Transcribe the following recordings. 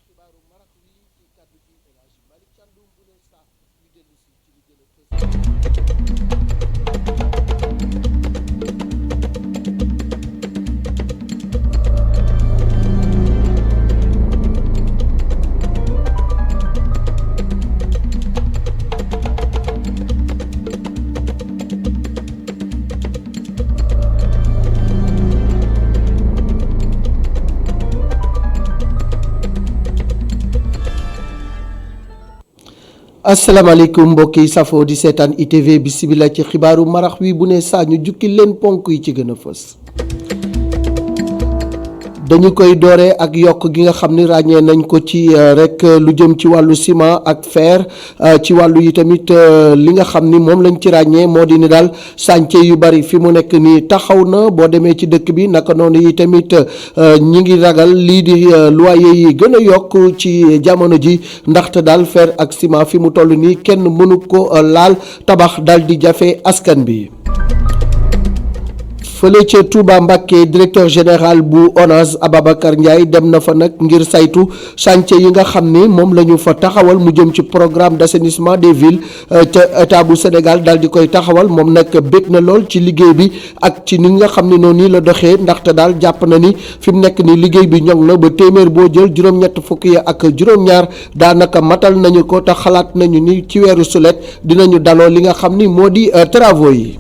xibaaru marax wi ci kàddu gi El Hadji Malick Thiandoum bu ne saa ñu dellu si ci li gën a fës. asalaamaaleykum mbokk yi safoo di seetaan ITV bisimilah ci xibaaru marax wi bu ne saa ñu jukki leen ponk yi ci gën a fës. dañu koy dooree ak yokk gi nga xam ni ràññee nañ ko ci rek lu jëm ci wàllu ciment ak fer ci wàllu yi tamit li nga xam ni moom lañ ci ràññee moo di ni daal chantier yu bari fi mu nekk nii taxaw na boo demee ci dëkk bi naka noonu yi tamit ñi ngi ragal lii di loyer yi gën a yokk ci jamono ji ndaxte daal fer ak ciment fi mu toll nii kenn mënu ko laal tabax dal di jafe askan bi. fële ca Touba Mbacké directeur général bu ONAS Ababacar Ndiaye dem na fa nag ngir saytu chantier yi nga xam ni moom la ñu fa taxawal mu jëm ci programme d'assainissement des villes ca état bu Sénégal daal di koy taxawal moom nag bég na lool ci liggéey bi ak ci ni nga xam ne noonu la doxee ndaxte daal jàpp na ni fi mu nekk ni liggéey bi ñoŋ na ba téeméer boo jël juróom-ñett fukk yi ak juróom-ñaar daanaka matal nañu ko te xalaat nañu ni ci weeru sulet dinañu daloo li nga xam ni moo di travaux yi.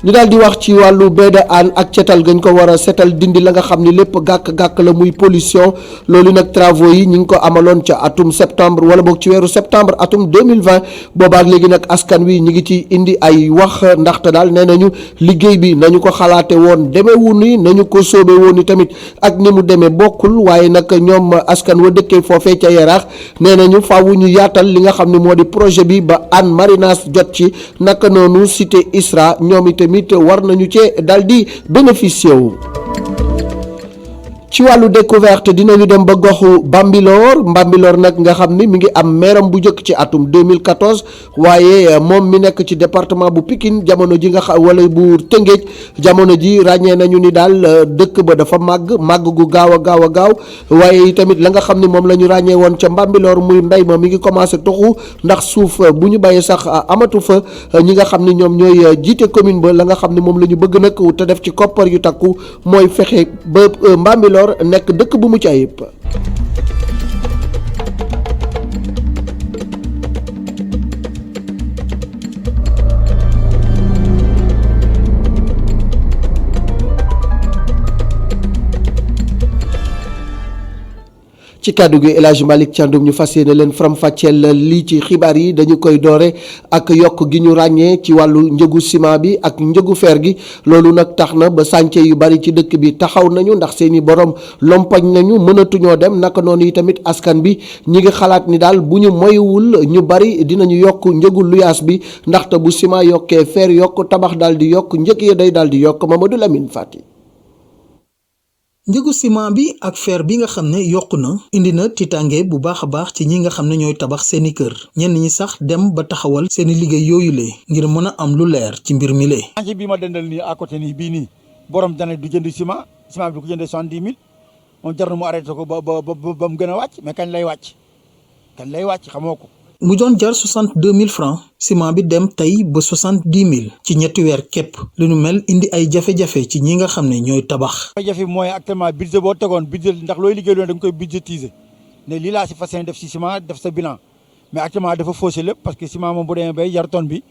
ñu daal di wax ci wàllu baie de Hann ak cetal gañ ko war a setal dindi la nga xam ni lépp gàkk-gàkk la muy pollution loolu nag travaux yi ñu ngi ko amaloon ca atum septembre wala boog ci weeru septembre atum 2020 boobaak léegi nag askan wi ñu ngi ci indi ay wax ndaxte daal nee nañu liggéey bi nañu ko xalaate woon demewu ni nañu ko sóobe woon ni tamit ak ni mu demee bokkul waaye nag ñoom askan wa dëkkee foofee ca Yaraax nee nañu faaw ñu yaatal li nga xam ne moo di projet bi ba Hann Marinas jot ci naka noonu cité ISRA ñoom tamit war nañu cee dal di bénéficier wu. ci wàllu découverte dinañu dem ba goxu Mbambilor nag nga xam ni mi ngi am meeram bu njëkk ci atum 2014 waaye moom mi nekk ci département bu Pikine jamono ji nga xam wala bu Tëngéej jamono ji ràññee nañu ni daal dëkk ba dafa màgg gu gaaw a gaaw waaye tamit la nga xam ni moom la ñu ràññee woon ca Mbambilor muy mbay ma mi ngi commencé toxu ndax suuf bu ñu bayee sax amatu fa ñi nga xam ni ñoom ñooy jiite commune ba la nga xam ni moom la ñu bëgg nag te def ci koppar yu takku mooy fexe ba Mbambilor nekk dëkk bu mucc ayib. ci kàddu gi El Hadji Malick Thiandoum ñu fas yéene leen faram-fàcceel lii ci xibaar yi dañu koy doore ak yokk gi ñu ràññee ci wàllu njëgu ciment bi ak njëgu fer gi loolu nag tax na ba chantier yu bari ci dëkk bi taxaw nañu ndax seeni borom lompañ nañu mënatuñoo dem naka noonu yi tamit askan bi ñi ngi xalaat ni daal bu ñu moywul ñu bari dinañu yokk njëgu luyaas bi ndaxte bu ciment yokkee fer yokk tabax daal di yokk njëg ya day daal di yokk Mamadou Lamine Fati. njëgu ciment bi ak fer bi nga xam ne yokku na indi na tiitaange bu baax a baax ci ñi nga xam ne ñooy tabax seeni kër ñenn ñi sax dem ba taxawal seeni liggéey yooyu le ngir mën a am lu leer ci mbir mi le chantier bi ma dendal nii à côté nii bii nii borom dana du jënd ciment bi du ko jëndee 70 000 moom jar na mu arrêté ko ba mu gën a wàcc mais kañ lay wàcc xamoo ko. mu doon jar 62 000 francs ciment bi dem tey ba 70 000 ci ñetti weer képp lu nu mel indi ay jafe-jafe ci ñi nga xam ne ñooy tabax. jafe mooy actuellement budget boo tegoon budget ndax looy liggéey loon da nga koy budgétiser ne lii laa si fas yéene def si ciment def sa bilan mais actuellement dafa faussé lépp parce que ciment moom bu demee bay jar tonne bi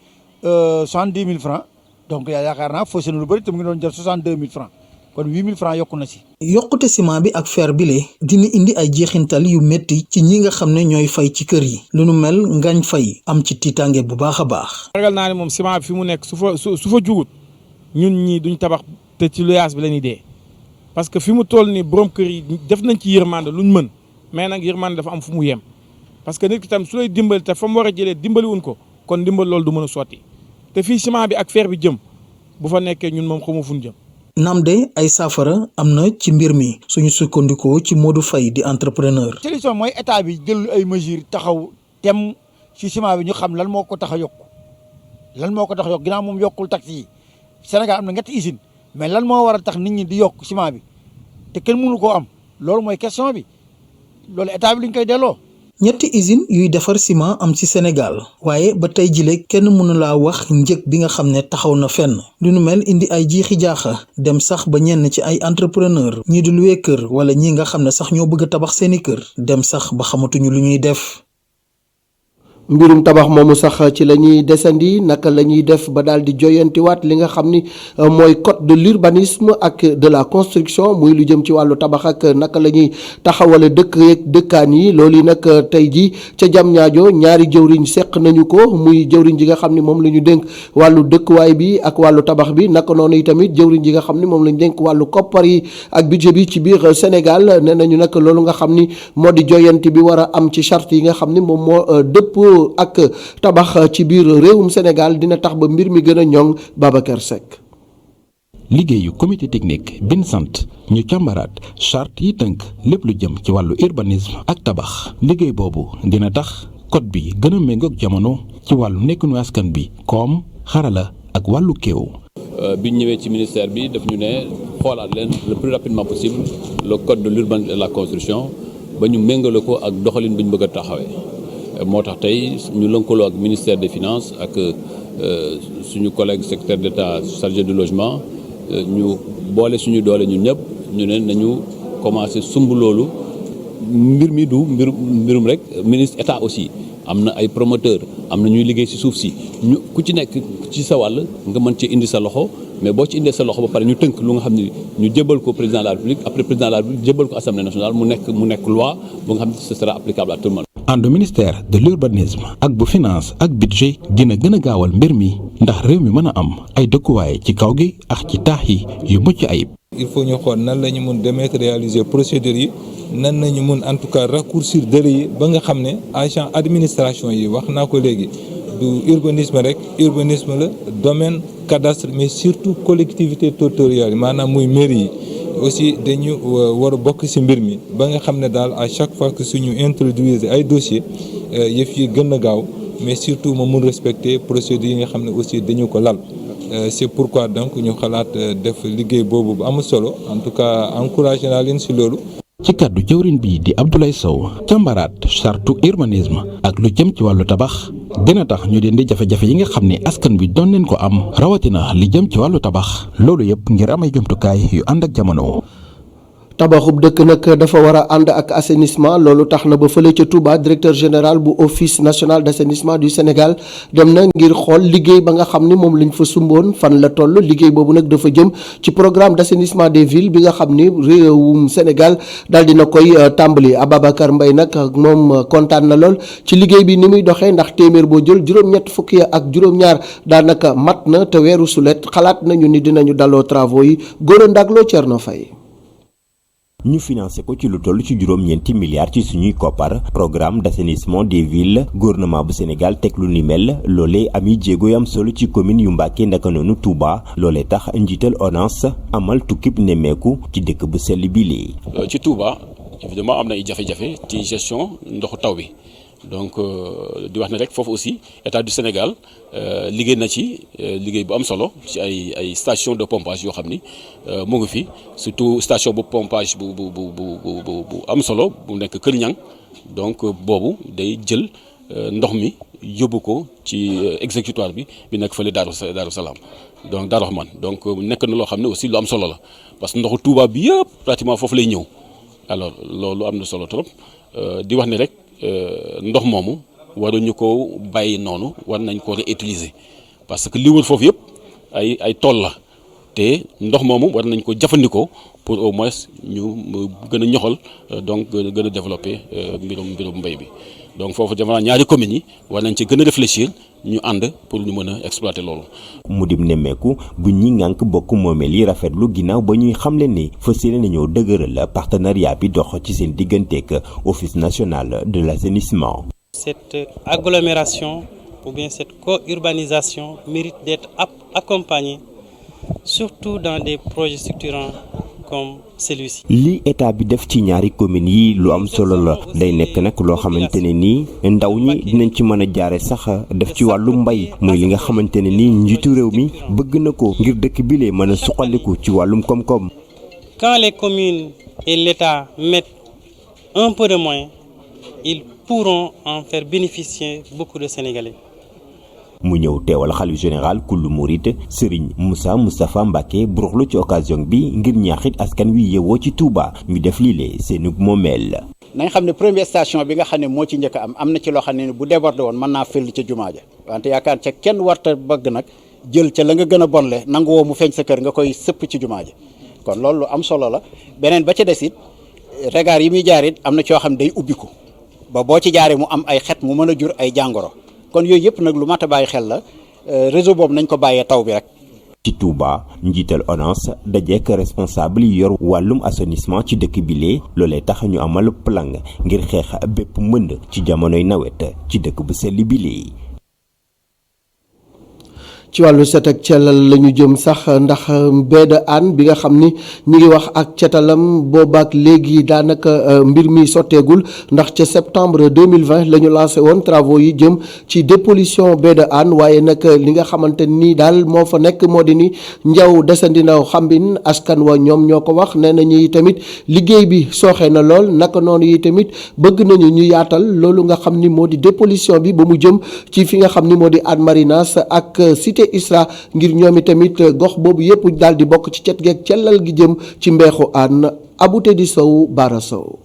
70 000 francs donc yaakaar naa faussé na lu bëri te mu ngi doon jar 62 000 francs kon 8 000 francs yokku na si. yokkute ciment bi ak fer bi le dina indi ay jeexintal yu métti ci ñi nga xam ne ñooy fay ci kër yi lu nu mel ngañ fay am ci tiitaange bu baax a baax. ragal naa ne moom ciment bi fi mu nekk su fa jugut ñun ñii duñ tabax te ci luyaas bi la ñuy dee parce que fi mu toll nii borom kër yi def nañ ci yërmande luñ mën mais nag yërmande dafa am fu mu yem parce que nit ki tam su lay dimbali te fa mu war a jëlee dimbaliwuñ ko kon dimbal loolu du mën a sotti te fii ciment bi ak fer bi jëm bu fa nekkee ñun moom xamu fu ñu jëm. naam de ay saafara am na ci mbir mi suñu sukkandikoo ci Modou Faye di entrepreneur. solution mooy état bi jël ay mesures taxaw tem ci ciment bi ñu xam lan moo ko tax a yokk ginnaaw moom yokkul taxes yi Sénégal am na ñetti usine mais lan moo war a tax nit ñi di yokk ciment bi te kenn mënu koo am loolu mooy question bi loolu état bi lañ koy delloo. ñetti usine yuy defar ciment am ci Sénégal waaye ba tey jile kenn mënu laa wax njëg bi nga xam ne taxaw na fenn lu nu mel indi ay jiixi jaaxa dem sax ba ñenn ci ay entrepreneur ñii di luwee kër wala ñi nga xam ne sax ñoo bëgg a tabax seeni kër dem sax ba xamatuñu lu ñuy def. mbirum tabax moomu sax ci la ñuy desandi naka la ñuy def ba daal di joyantiwaat li nga xam ni mooy code de l'urbanisme ak de la construction muy lu jëm ci wàllu tabax ak naka la ñuy taxawale dëkk yeeg dëkkaan yi loolu yi nag tey ji ca jam ñaajo ñaari jëwriñ seq nañu ko muy jëwriñ ji nga xam ni moom la ñu dénk wàllu dëkkuwaay bi ak wàllu tabax bi naka noonu yi tamit jëwriñ ji nga xam ni moom la ñu dénk wàllu koppar yi ak budget bi ci biir Sénégal nee nañu nag loolu nga xam ni moo di joyanti bi war a am ci charte yi nga xam ni moom moo dëpp ak tabax ci biir réewum Sénégal dina tax ba mbir mi gën a ñoŋ. Babacar Seck. liggéeyu comité technique bin sant ñu càmbaraat charte yi tënk lépp lu jëm ci wàllu urbanisme ak tabax liggéey boobu dina tax code bi gën a méngoog jamono ci wàllu nekkinu askan bi koom xarala ak wàllu kéew. bi ñu ñëwee ci ministère bi daf ñu ne xoolaat leen le plus rapidement possible le code de l'urbanisme et de la construction ba ñu méngale ko ak doxalin bi ñu bëgg a taxawee. moo tax tey ñu lëkkaloo ak ministère des finances ak suñu collègue secrétaire d'État chargé du logement ñu boole suñu doole ñun ñëpp ñu ne nañu commencé sumb loolu mbir mi du mbirum rek ministre état aussi am na ay promoteur am na ñuy liggéey ci suuf si ñu ku ci nekk ci sa wàll nga mën ci indi sa loxo mais boo ci indee sa loxo ba pare ñu tënk lu nga xam ne ñu jébal ko président de la République après président de la République jébal ko assemblée nationale mu nekk loi bu nga xam ne ce sera applicable à tout le monde. àndu ministère de l'urbanisme ak bu finance ak budget dina gën a gaawal mbir mi ndax réew mi mën a am ay dëkkuwaay ci kaw gi ak ci taax yi yu mucc ayib. il faut ñu xool nan la ñu mun dématérialiser procédures yi nan nañu mun en tout cas raccourcir délai yi ba nga xam ne agent administration yi wax naa ko léegi du urbanisme rek urbanisme la domaine cadastre mais surtout collectivité territoriale maanaam muy mairie yi aussi dañu war a bokk ci mbir mi ba nga xam ne daal à chaque fois que suñu introduire ay dossiers yëf yi gën a gaaw mais surtout ma mun respecter procédures yi nga xam ne aussi dañu ko lal c'est pourquoi donc ñu xalaat def liggéey boobu bu am solo en tout cas encouragé naa leen ci loolu. ci kàddu jëwriñ bi di Abdoulaye Sow càmbaraat chartu urbanisme ak lu jëm ci wàllu tabax dina tax ñu dindi jafe-jafe yi nga xam ne askan bi doon leen ko am rawatina li jëm ci wàllu tabax loolu yëpp ngir am ay jumtukaay yu ànd ak jamono. tabaxub dëkk nag dafa war a ànd ak assainissement loolu tax na ba fële ca Touba directeur général bu office national d'assainissement du Sénégal dem na ngir xool liggéey ba nga xam ni moom lañ fa sumboon fan la toll liggéey boobu nag dafa jëm ci programme d'assainissement des villes bi nga xam ni réewum Sénégal daal dina koy tàmbali Ababacar Mbaye nag moom kontaan na lool ci liggéey bi ni muy doxee ndax téeméer boo jël juróom-ñett fukki ak juróom-ñaar daanaka mat na te weeru sulet xalaat nañu ni dinañu daloo travaux yi góor a ndagloo Thierno Faye. ñu financé ko ci lu toll ci juróom-ñeenti milliards ci suñuy koppar programme d'assainissement des villes gouvernement bu Sénégal teg lu ni mel loolee ami jéego yu am solo ci commune yu Mbacké ndaka noonu Touba loolee tax njiital ONAS amal tukkib nemmeeku ci dëkk bu sell bi lee ci Touba évidemment am na ay jafe-jafe ci gestion ndoxu taw bi donc di wax ne rek foofu aussi état du Sénégal liggéey na ci liggéey bu am solo ci ay station de pompage yoo xam ni mu ngi fi surtout station bu pompage bu am solo bu nekk Kër Ñang donc boobu day jël ndox mi yóbbu ko ci exécutoire bi nekk fële Daaru Salaam donc Daaru Rahman donc nekk na loo xam ne aussi lu am solo la parce que ndoxu Touba bi yëpp pratiquement foofu lay ñëw alors loolu am na solo trop di wax ne rek ndox moomu waruñu ko bàyyi noonu war nañ ko réutiliser parce que li wër foofu yëpp ay tool la te ndox moomu war nañ ko jëfandikoo pour au moins ñu gën a ñoxal donc gën a développer mbirum mbay bi donc foofu jamono ñaari communes yi war nañ ci gën a réfléchir ñu ànd pour ñu mën a exploiter loolu. mu dim nemmeeku bu ñi ngànk bokk moomeel yi rafetlu ginnaaw ba ñuy xamle ni fas yéene nañoo dëgëral partenariat bi dox ci seen digganteeg office national de l'assainissement. Cette agglomération ou bien cette co-urbanisation mérite d'être accompagnée surtout dans des projets structurants comme celui-ci. li état bi def ci ñaari communes yi lu am solo la day nekk nag loo xamante ne nii ndaw ñi dinañ ci mën a jaare sax def ci wàllu mbay muy li nga xamante ne nii njiitu réew mi bëgg na ko ngir dëkk bi lee mën a suqaliku ci wàllum koom-koom. Quand les communes et l'État mettent un peu de moyens, ils pourront en faire bénéficier beaucoup de Sénégalais. mu ñëw teewal xalif général kullu murit Serigne Moussa Moustapha Mbacké buruxlu ci occasion bi ngir ñaaxit askan wi yewoo ci Touba ñu def lile seenug moomeel. nañ xam ne première station bi nga xam ne moo ci njëkk am na ci loo xam ne bu débordé woon mën naa fël ca jumaa ja wante yaakaar ca kenn warta bëgg nag jël ca la nga gën a bonle nangu woo mu feeñ sa kër nga koy sëpp ci jumaa ja kon loolu lu am solo la beneen ba ca des it regard yi muy jaar it am na coo xam ne day ubbiku ba boo ci jaaree mu am ay xet mu mën a jur ay jàngoro kon yooyu yëpp nag lu mat a bàyyi xel la réseau boobu nañ ko bàyyee taw bi rek. ci Touba njiital ONAS dajeek responsable yi yor wàllum assainissement ci dëkk bile loolee tax ñu amal plan ngir xeex bépp mbënd ci jamonoy nawet ci dëkk bu sell bile. ci wàllu set ak cellal la ñu jëm sax ndax baie de Hann bi nga xam ni ñu ngi wax ak cetalam boobaak léegi daanaka mbir mi sotteegul ndax ca septembre 2020 la ñu lancé woon travaux yi jëm ci dépollution baie de Hann waaye nag li nga xamante ni daal moo fa nekk moo di ni njaw desandina xambin askan wa ñoom ñoo ko wax nee nañu yi tamit liggéey bi sooxee na lool naka noonu yi tamit bëgg nañu ñu yaatal loolu nga xam ni moo di dépollution bi ba mu jëm ci fi nga xam ni moo di Hann Marinas ak ISRA ngir ñoom tamit gox boobu yëpp daal di bokk ci cet geeg cellal gi jëm ci mbeexu Hann Abouté di Sow Bara Sow.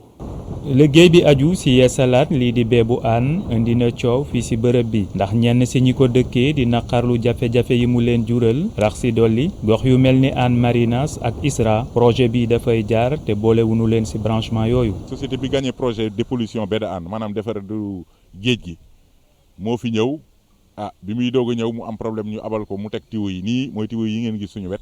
liggéey bi aju ci yeesalaat lii di beebu Hann indi na coow fii ci bërëb bi ndax ñenn ci ñi ko dëkkee di naqarlu jafe-jafe yi mu leen jural rax ci dolli gox yu mel ni Hann Marinas ak ISRA projet bi dafay jaar te boolewuñu leen ci branchement yooyu. société bi gagné projet dépollution baie de Hann maanaam defar du géej gi moo fi ñëw. bi muy doog a ñëw mu am problème ñu abal ko mu teg tiwo yi nii mooy tiwo yi ngeen gis suñu wet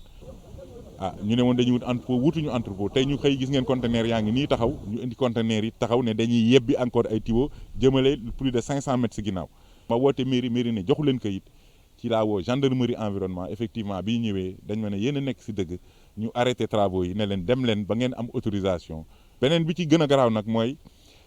ñu ne woon dañuy wut entrepôt wutuñu entrepôt tey ñu xëy gis ngeen conteneur yaa ngi nii taxaw ñu indi conteneur yi taxaw ne dañuy yebbi encore ay tiwo jëmale plus de 500 mètres si ginnaaw ma woote mairie ne joxu leen kayit ci laa woo gendarmerie environnement effectivement bi ñëwee dañ ma ne yéen a nekk si dëgg ñu arrêté travaux yi ne leen dem leen ba ngeen am autorisation beneen bi ci gën a garaaw nag mooy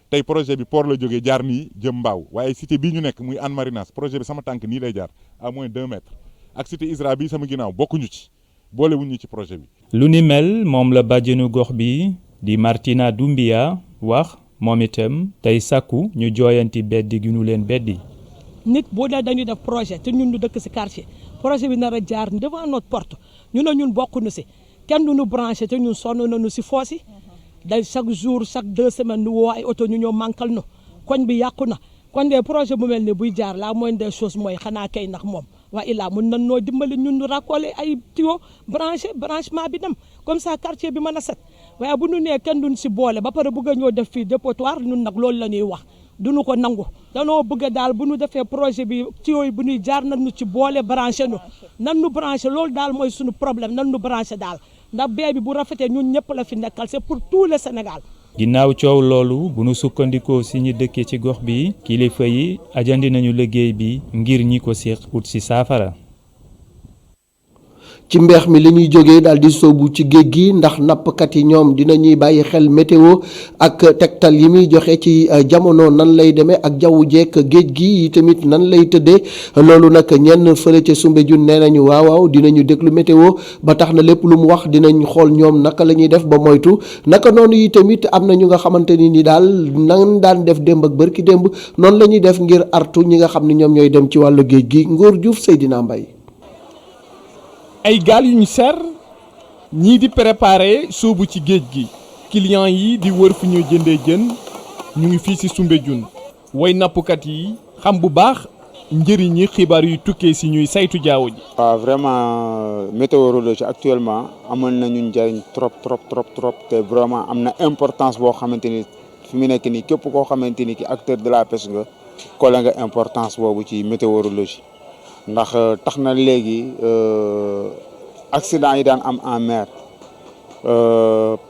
tey projet bi port la jógee jaar nii jëm mbaaw waaye cité bii ñu nekk muy Hann Marinas projet bi sama tànk nii lay jaar à moins 2 mètres ak cité ISRA bi sama ginnaaw bokkuñu ci boolewuñu ci projet bi. lu ni mel moom la bàjjenu gox bi di Martina Doumbia wax moom itam tey sàkku ñu jooyanti beddi gi ñu leen beddi. nit boo dee dañuy def projet te ñun ñu dëkk ci quartier projet bi nar a jaar devant notre porte ñu ne ñun bokkuñu ci kenn du ñu branché te ñun sonn nañu ci foos yi day chaque jour chaque 2 semaines nu woo ay oto ñu ñëw manqual nu koñ bi yàqu na kon de projet bu mel ni buy jaar la moindre des choses mooy xanaa kay ndax moom waa illaa mun nan noo dimbali ñun ñu raccoler ay tuyau branchement bi dem comme ça quartier bi mën a set waaye bu ñu nee kenn duñ si boole ba pare bëgg a ñoo def fii dépotoir ñun nag loolu la ñuy wax duñu ko nangu danoo bëgg daal bu ñu defee projet bi tuyau yi bu ñuy jaar nan ñu ci boole branché nu nan nu branché loolu daal mooy suñu problème nan nu branché daal ndax bee bi bu rafetee ñun ñëpp la fi nekkal c'est pour tout le Sénégal. ginnaaw coow loolu bu nu sukkandikoo ci ñi dëkkee ci gox bi kilifa yi ajandi nañu liggéey bi ngir ñi ko séq ut ci saafara. ci mbeex mi li ñuy jógee daal di sóobu ci géej gi ndax nappkat yi ñoom dinañuy bàyyi xel météo ak tegtal yi muy joxe ci jamono nan lay demee ak jaww jeek géej gi tamit nan lay tëddee loolu nag ñenn fële ca Soumbédioune nee nañu waaw dinañu déglu météo ba tax na lépp lu mu wax dinañ xool ñoom naka la ñuy def ba moytu naka noonu yi tamit am na ñu nga xamante ni daal nan daan def démb ak bërki démb noonu la ñuy def ngir artu ñi nga xam ne ñoom ñooy dem ci wàllu géej gi Ngor Diouf Seydina Mbaye ay gaal yu ñu ser ñii di préparer sóobu ci géej gi clients yi di wër fu ñuy jëndee jën ñu ngi fii ci Soumbédioune way nappkat yi xam bu baax njëriñi xibaar yu tukkee ci ñuy saytu jaww ji. waaw vraiment météorologie actuellement amoon na ñu njëriñ trop te vraiment am na importance boo xamante ni fi mu nekk nii képp koo xamante ni ki acteur de la pêche nga collé nga importance boobu ci météorologie. ndax tax na léegi accident yi daan am en mer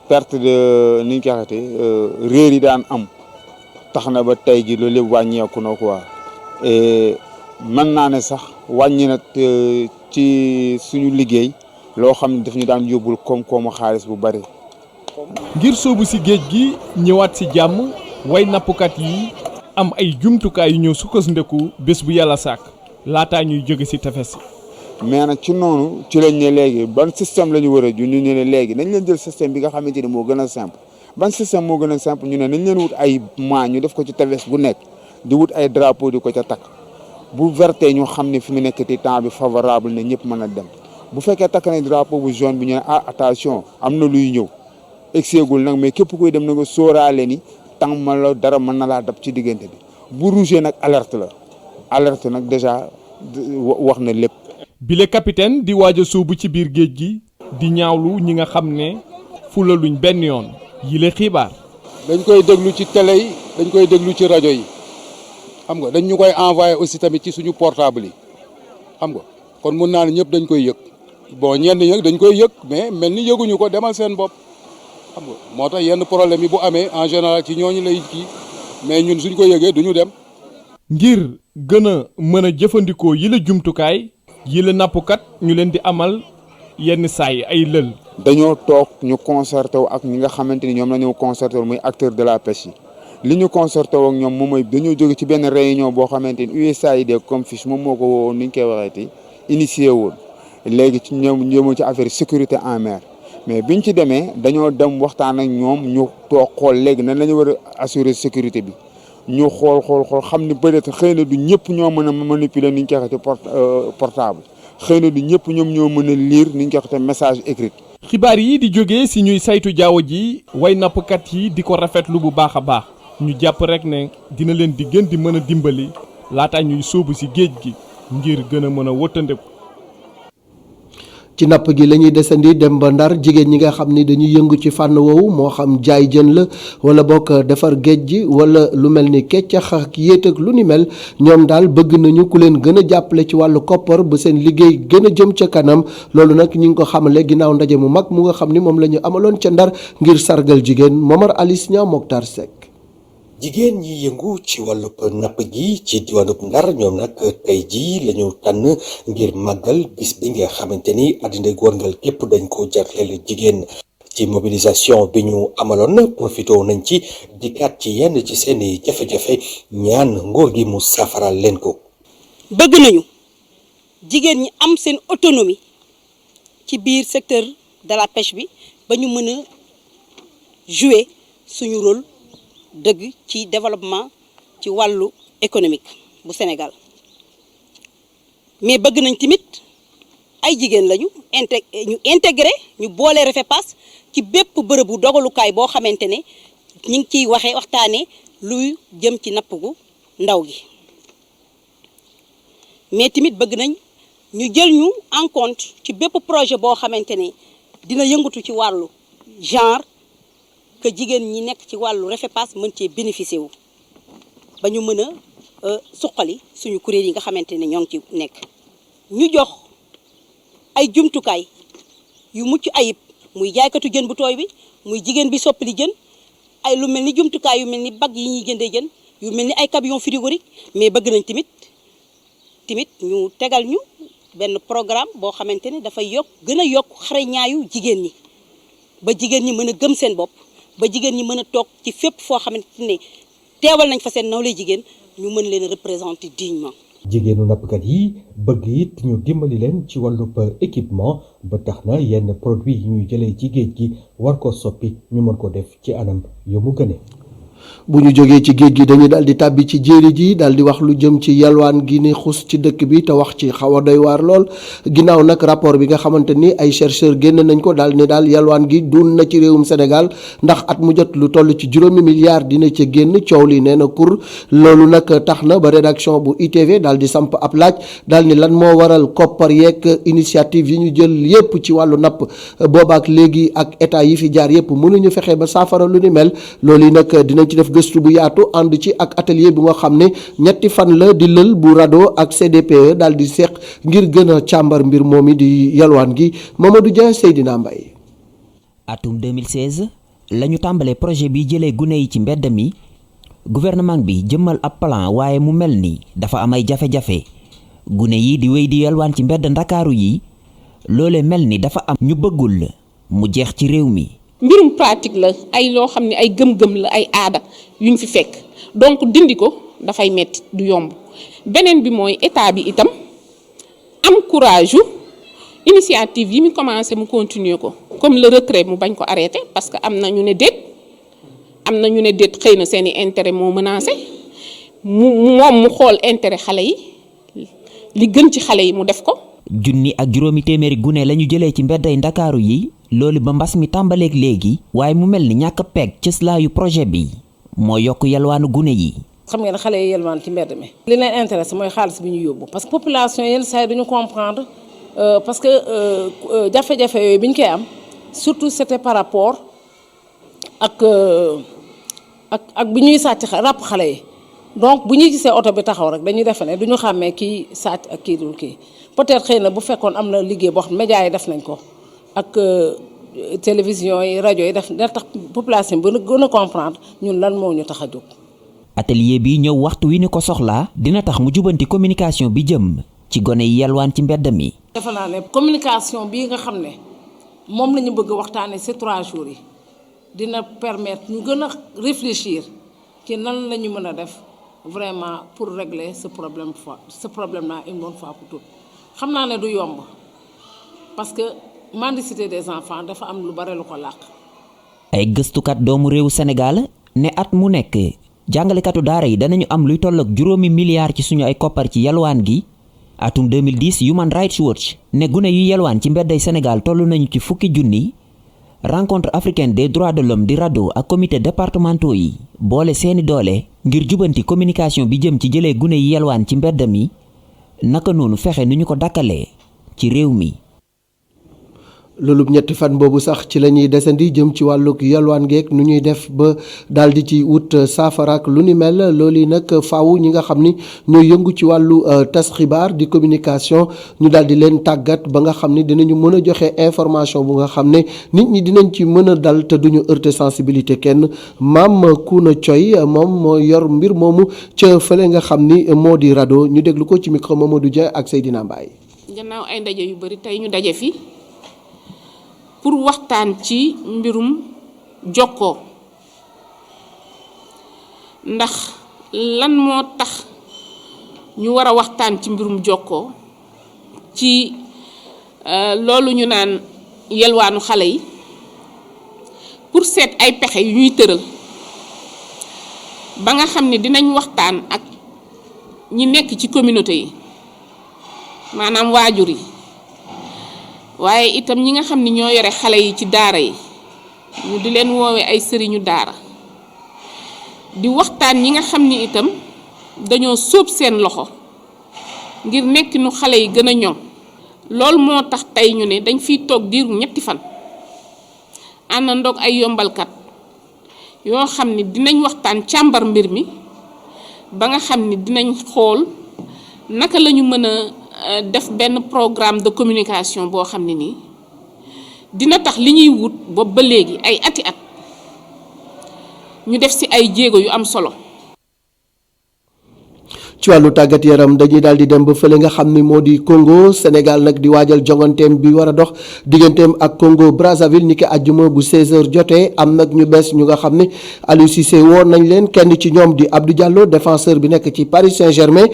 perte de ni ñu koy waxatee réer yi daan am tax na ba tey ji loolu lépp wàññeeku na quoi et mën naa ne sax wàññi na ci suñu liggéey loo xam ne daf ñu daan yóbbul koom-koomu xaalis bu bari. ngir sóobu ci géej gi ñëwaat ci jàmm way nappkat yi am ay jumtukaay yu ñëw sukkandiku bés bu yàlla sàkk. laataa ñuy jóge ci tefes. mais nag ci noonu ci lañ ne léegi ban système la ñu war a ju ñu ne léegi nañ leen jël système bi nga xamante ni moo gën a simple ban système moo gën a simple ñu ne nañ leen wut ay mois ñu def ko ci tefes bu nekk di wut ay drapeau di ko ca takk bu verte ñu xam ne fi mu nekk ti temps bi favorable ne ñëpp mën a dem bu fekkee takk nañ drapeau bu jaune bi ñu ne attention am na luy ñëw egseegul nag mais képp kuy dem na nga sóoraale ni temps ma la dara mën na laa dab ci diggante bi bu rouge nag alerte la alerte nag déjà wax na lépp. bile capitaine di waaj a sóobu ci biir géej gi di ñaawlu ñi nga xam ne fulaluñ benn yoon yile xibaar. dañ koy déglu ci télé yi dañ koy déglu ci rajo yi xam nga dañ ñu koy envoyé aussi tamit ci suñu portable yi xam nga kon mun naa ne ñëpp dañ koy yëg bon ñenn ñi dañ koy yëg mais mel ni yëguñu ko demal seen bopp xam nga moo tax yenn problème yi bu amee en général ci ñooñu lay kii mais ñun suñ ko yëgee duñu dem. ngir gën a mën a jëfandikoo yile jumtukaay yile nappkat ñu leen di amal yenn saay ay lël. dañoo toog ñu concerté wu ak ñi nga xamante ni ñoom la ñu concerté wu muy acteur de la pêche yi li ñu concerté wu ak ñoom moom mooy dañoo jóge ci benn réunion boo xamante ni USAID comme fiche moom moo ko woowoon ni ñu koy waxeeti initié woon léegi ci ñoom ñëw ci affaire sécurité en mer mais biñ ci demee dañoo dem waxtaan ak ñoom ñu toog xool léegi nan la ñu war a assurer sécurité bi ñu xool xam ni peut-être xëy na du ñëpp ñoo mën a manipuler ni ñu koy waxee ci portable xëy na du ñëpp ñoom ñoo mën a lire ni ñu koy waxee message écrit. xibaar yi di jógee si ñuy saytu jaww ji way nappkat yi di ko rafetlu bu baax a baax ñu jàpp rek ne dina leen di gën di mën a dimbali laata ñuy sóobu si géej gi ngir gën a mën a wëttandeku. ci napp gi la ñuy desandi dem ba Ndar jigéen ñi nga xam ni dañuy yëngu ci fànn woowu moo xam jaay jën la wala bokk defar géej gi wala lu mel ni keccax ak yéet ak lu ni mel ñoom daal bëgg nañu ku leen gën a jàppale ci wàllu koppar ba seen liggéey gën a jëm ca kanam loolu nag ñi ngi ko xamale ginnaaw ndaje mu mag mu nga xam ni moom la ñu amaloon ca Ndar ngir sargal jigéen Momar Alice Niang Mokhtar Seck. jigéen ñi yëngu ci wàllub napp gi ci diwaanub Ndar ñoom nag tey jii lañu tànn ngir màggal bis bi nga xamante ni àddina wërngal képp dañ ko jagleel jigéen ci mobilisation bi ñu amaloon profité nañ ci dikkaat ci yenn ci seeni jafe-jafe ñaan nguur gi mu safaral leen ko. bëgg nañu jigéen ñi am seen autonomie ci biir secteur de la pêche bi ba ñu mën a jouer suñu rôle dëgg ci développement ci wàllu économique bu Sénégal mais bëgg nañ tamit ay jigéen lañu ñu intégré ñu boole REFEPAS ci bépp bërëbu dogalukaay boo xamante ne ñu ngi ciy waxtaanee luy jëm ci napp gu ndaw gi mais tamit bëgg nañ ñu jël ñu en compte ci bépp projet boo xamante ne dina yëngatu ci wàllu genre que jigéen ñi nekk ci wàllu REFEPAS mën cee bénéficier wu ba ñu mën a suqali suñu kuréel yi nga xamante ne ñoo ngi ci nekk ñu jox ay jumtukaay yu mucc ayib muy jaaykatu jën bu tooy bi muy jigéen bi soppali jën ay lu mel ni jumtukaay yu mel ni bag yi ñuy jëndee jën yu mel ni ay camion frigorique mais bëgg nañ tamit ñu tegal ñu benn programme boo xamante ne dafay gën a yokk xarañaayu jigéen ñi ba jigéen ñi mën a gëm seen bopp ba jigéen ñi mën a toog ci fépp foo xamante ne teewal nañ fa seen nawle jigéen ñu mën leen représenter dignement. jigéenu nappkat yi bëgg it ñu dimbali leen ci wàllub équipement ba tax na yenn produit yi ñuy jëlee ci géej gi war ko soppi ñu mën ko def ci anam yu mu gëne. bu ñu jógee ci géej gi dañuy daal di tàbbi ci jéeri ji daal di wax lu jëm ci yalwaan gi ni xus ci dëkk bi te wax ci xaw a doy waar lool ginnaaw nag rapport bi nga xamante ni ay chercheurs génn nañ ko daal ne daal yalwaan gi dun na ci réewum Sénégal ndax at mu jot lu toll ci juróomi milliards dina ca génn coow li nee na kur loolu nag tax na ba rédaction bu ITV daal di samp ab laaj daal ni lan moo waral koppar yeeg initiative yi ñu jël yépp ci wàllu napp boobaak léegi ak état yi fi jaar yépp mënuñu fexe ba saafara lu ni mel loolu yi nag dinañ ci def gëstu bu yaatu ànd ci ak atelier bi nga xam ne ñetti fan la di lël bu RADDHO ak CDPE daal di seq ngir gën a càmbar mbir moom mi di yalwaan gi Mamadou Dia Seydina Mbaye. atum 2016 la ñu tàmbalee projet bi jëlee gune yi ci mbedd mi gouvernement bi jëmmal ab plan waaye mu mel ni dafa am ay jafe-jafe gune yi di wéy di yalwaan ci mbedd ndakaaru yi loole mel ni dafa am ñu bëggul mu jeex ci réew mi. mbirum pratique la ay loo xam ne ay gëm-gëm la ay aada yuñ fi fekk donc dindi ko dafay metti du yomb beneen bi mooy état bi itam am courage initiative yi mu commencé mu continuer ko comme le retrait mu bañ ko arrêté parce que am na ñu ne déet am na ñu ne déet xëy na seeni intérêt moo menacé moom mu xool intérêt xale yi li gën ci xale yi mu def ko. junni ak juróomi téeméeri gune la ñu jëlee ci mbedday ndakaaru yi loolu ba mbas mi tàmbaleeg léegi waaye mu mel ni ñàkk a peeg cëslaayu projet bi moo yokk yalwaanu gune yi. xam ngeen xale yi yelwaan ci mbedd mi. li leen intéressé mooy xaalis bi ñu yóbbu. parce que population yenn saa yi duñu comprendre parce que jafe-jafe yooyu bi ñu koy am surtout c'était par rapport ak bi ñuy sàcc ràpp xale yi donc bu ñuy gisee oto bi taxaw rek dañuy defe ne duñu xàmmee kii sàcc ak kii dul kii peut-être xëy na bu fekkoon am na liggéey boo xam médias yi def nañ ko ak télévision yi rajo yi def na tax population bi gën a comprendre ñun lan moo ñu tax a jóg. atelier bi ñëw waxtu wi ni ko soxlaa dina tax mu jubanti communication bi jëm ci gone yi yalwaan ci mbedd mi. defe naa ne communication bii nga xam ne moom la ñu bëgg waxtaanee ces 3 jours yi dina permettre ñu gën a réfléchir ci nan la ñu mën a def vraiment pour régler ce problème là une bonne fois pour toutes. xam naa ne du yomb parce que mendicité des enfants dafa am lu bare lu ko làq. ay gëstukat doomu réewu Sénégal ne at mu nekk jàngalekatu daara yi danañu am luy toll ak juróomi milliards ci suñu ay koppar ci yalwaan gi. atum 2010 Human Rights Watch ne gune yu yalwaan ci mbedday Sénégal toll nañu ci fukki junni. rencontre africaine des droits de l'homme di RADDHO ak comité départementaux yi boole seeni doole ngir jubanti communication bi jëm ci jëlee gune yi yalwaan ci mbedd mi naka noonu fexe nu ñu ko dakkalee ci réew mi. loolu ñetti fan boobu sax ci la ñuy desandi jëm ci wàllug yalwaan geek nu ñuy def ba daal di ci wut saafara ak lu ni mel loolu yi nag faaw ñi nga xam ni ñooy yëngu ci wàllu tas xibaar di communication ñu daal di leen tàggat ba nga xam ni dinañu mën a joxe information bu nga xam ne nit ñi dinañ ci mën a dal te duñu heurter sensibilité kenn Mame Kouna Thioye moom moo yor mbir moomu ca fële nga xam ni moo di RADDHO ñu déglu ko ci micro Mamadou Dia ak Seydina Mbaye. gannaaw ay ndaje yu bari tey ñu daje fi. pour waxtaan ci mbirum jokkoo ndax lan moo tax ñu war a waxtaan ci mbirum jokkoo ci loolu ñu naan yelwaanu xale yi pour seet ay pexe yu ñuy tëral ba nga xam ne dinañ waxtaan ak ñi nekk ci communauté yi maanaam waajur yi waaye itam ñi nga xam ni ñoo yore xale yi ci daara yi ñu di leen woowee ay sëriñu daara di waxtaan ñi nga xam ni itam dañoo sóob seen loxo ngir nekk nu xale yi gën a ñoŋ loolu moo tax tey ñu ne dañ fiy toog diiru ñetti fan àndandoog ay yombalkat yoo xam ni dinañ waxtaan càmbar mbir mi ba nga xam ni dinañ xool naka lañu mën a def benn programme de communication boo xam ne nii dina tax li ñuy wut boobu ba léegi ay ati at ñu def ci ay jéego yu am solo. ci wàllu tàggat yaram dañuy daal di dem ba fële nga xam ni moo di Congo Sénégal nag di waajal jonganteem bi war a dox digganteem ak Congo Brazzaville ni ki àjjuma bu 16h jotee am nag ñu bees ñu nga xam ni Aliou Cissé woon nañ leen kenn ci ñoom di Abdou Diallo défenseur bi nekk ci Paris Saint-Germain.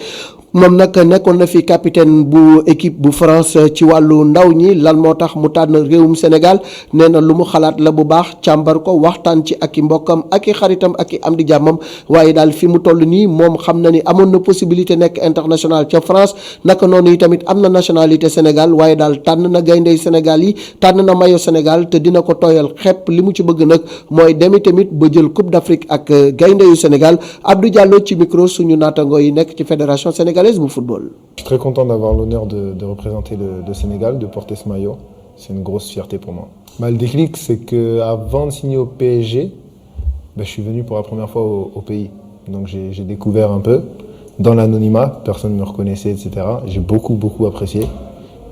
moom nag nekkoon na fi capitaine bu équipe bu France ci wàllu ndaw ñi lan moo tax mu tànn réewum Sénégal nee na lu mu xalaat la bu baax càmbar ko waxtaan ci ak i mbokkam ak i xaritam ak i am di jàmmam waaye daal fi mu toll nii moom xam na ni amoon na possibilité nekk international ca France naka noonu yi tamit am na nationalité Sénégal waaye daal tànn na gayndey Sénégal yi tànn na mayo Sénégal te dina ko tooyal xepp li mu ci bëgg nag mooy demi tamit ba jël Coupe d'Afrique ak gayndeyu Sénégal Abdou Diallo ci micro suñu naatango yi nekk ci fédération sénégalaise bu football. Je suis très content d'avoir l'honneur de représenter le Sénégal, de porter ce maillot. C'est une grosse fierté pour moi. Le déclic, c'est qu'avant de signer au PSG, je suis venu pour la première fois au pays. Donc j'ai découvert un peu. Dans l'anonymat, personne ne me reconnaissait, etc. J'ai beaucoup apprécié.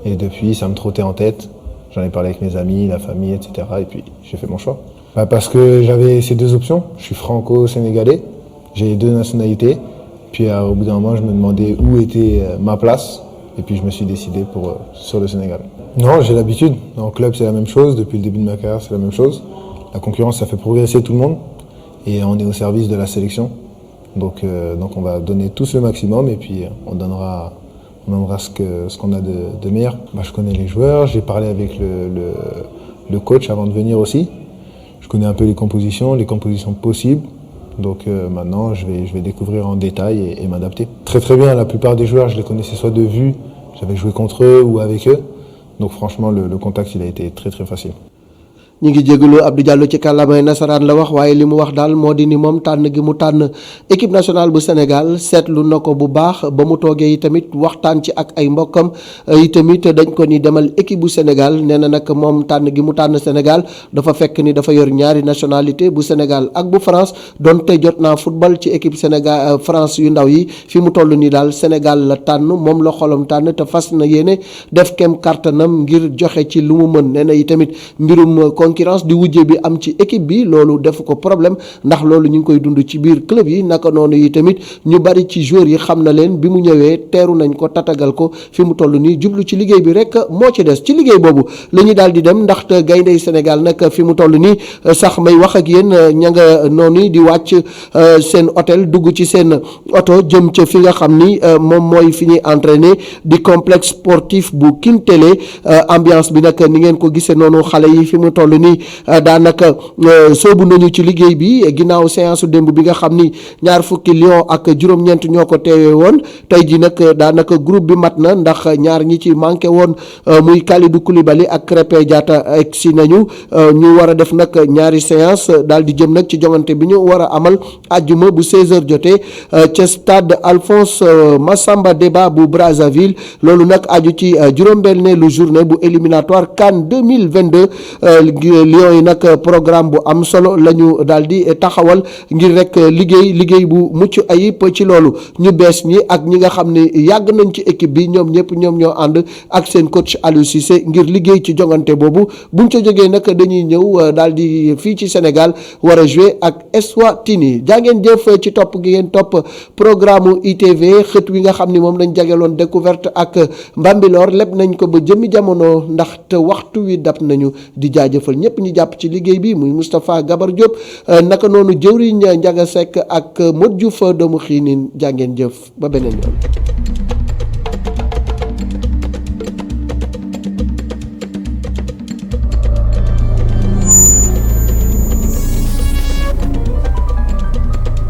Et depuis, ça me trottait en tête. J'en ai parlé avec mes amis, la famille, etc. Et puis, j'ai fait mon choix. Parce que j'avais ces deux options. Je suis franco-sénégalais. J'ai les deux nationalités. Puis au bout d'un moment, je me demandais où était ma place. Et puis je me suis décidé sur le Sénégal. Non, j'ai l'habitude. En club, c'est la même chose. Depuis le début de ma carrière, c'est la même chose. La concurrence, ça fait progresser tout le monde. Et on est au service de la sélection. Donc on va donner tous le maximum. Et puis on donnera ce qu'on a de meilleur. Je connais les joueurs. J'ai parlé avec le coach avant de venir aussi. Je connais un peu les compositions possibles. Donc maintenant, je vais découvrir en détail et m'adapter. Très très bien, la plupart des joueurs, je les connaissais soit de vue, j'avais joué contre eux ou avec eux. Donc franchement, le contact, il a été très très facile. ñi ngi jégalu Abdou Diallo ci kàllaamay nasaraan la wax waaye li mu wax daal moo di ni moom tànn gi mu tànn équipe nationale bu Sénégal seetlu na ko bu baax ba mu toogee itamit waxtaan ci ak ay mbokkam itamit dañ ko ni demal équipe bu Sénégal nee na nag moom tànn gi mu tànn Sénégal dafa fekk ni dafa yor ñaari nationalité bu Sénégal ak bu France donte jot naa football ci équipe Sénégal France yu ndaw yi fi mu toll nii daal Sénégal la tànn moom la xolam tànn te fas na yéene def kem kàttanam ngir joxe ci lu mu mën nee na itamit mbirum concurrence di wujje bi am ci équipe bi loolu def ko problème ndax loolu ñu ngi koy dund ci biir club yi naka noonu yi tamit ñu bari ci joueurs yi xam na leen bi mu ñëwee teeru nañ ko tatagal ko fi mu toll nii jublu ci liggéey bi rek moo ci des ci liggéey boobu la ñu daal di dem ndaxte gayndey Sénégal nag fi mu toll nii sax may wax ak yéen ña nga noonu di wàcc seen hôtel dugg ci seen oto jëm ca fi nga xam ni moom mooy fi ñuy entraîner di complexe sportif bu Kintele ambiance bi nag ni ngeen ko gisee noonu xale yi fi mu toll nii daanaka soobu nañu ci liggéey bi ginnaaw séance démb bi nga xam ni ñaar fukki Lion ak juróom-ñeent ñoo ko teewee woon tey ji nag daanaka groupe bi mat na ndax ñaar ñi ci manqué woon muy Kalidou Koulibaly ak Krépin Diatta egsi nañu ñu war a def nag ñaari séance daal di jëm nag ci jongante bi ñu war a amal àjjuma bu 16h jotee ca stade Alphonse Massamba Déba bu Brazzaville loolu nag aju ci juróom-benneelu journée bu éliminatoire CAN 2022 Lions yi nag programme bu am solo la ñu daal di taxawal ngir rek liggéey bu mucc ayib ci loolu ñu bees ñi ak ñi nga xam ne yàgg nañ ci équipe bi ñoom ñëpp ñoom ñoo ànd ak seen coach Aliou Cissé ngir liggéey ci jongante boobu buñ ca jógee nag dañuy ñëw daal di fii ci Sénégal war a jouer ak Eswatini jaa ngeen jëf ci topp gi ngeen topp programme ITV xët wi nga xam ni moom lañ jageloon découverte ak Mbambilor lépp nañ ko ba jëmmi jamono ndaxte waxtu wi dab nañu di jaajëfal ñëpp ñu jàpp ci liggéey bi muy Moustapha Gabar Diop naka noonu jëwriñ Ndiaga Seck ak Modou Diouf doomu xiinin jàngeen jëf ba beneen yoon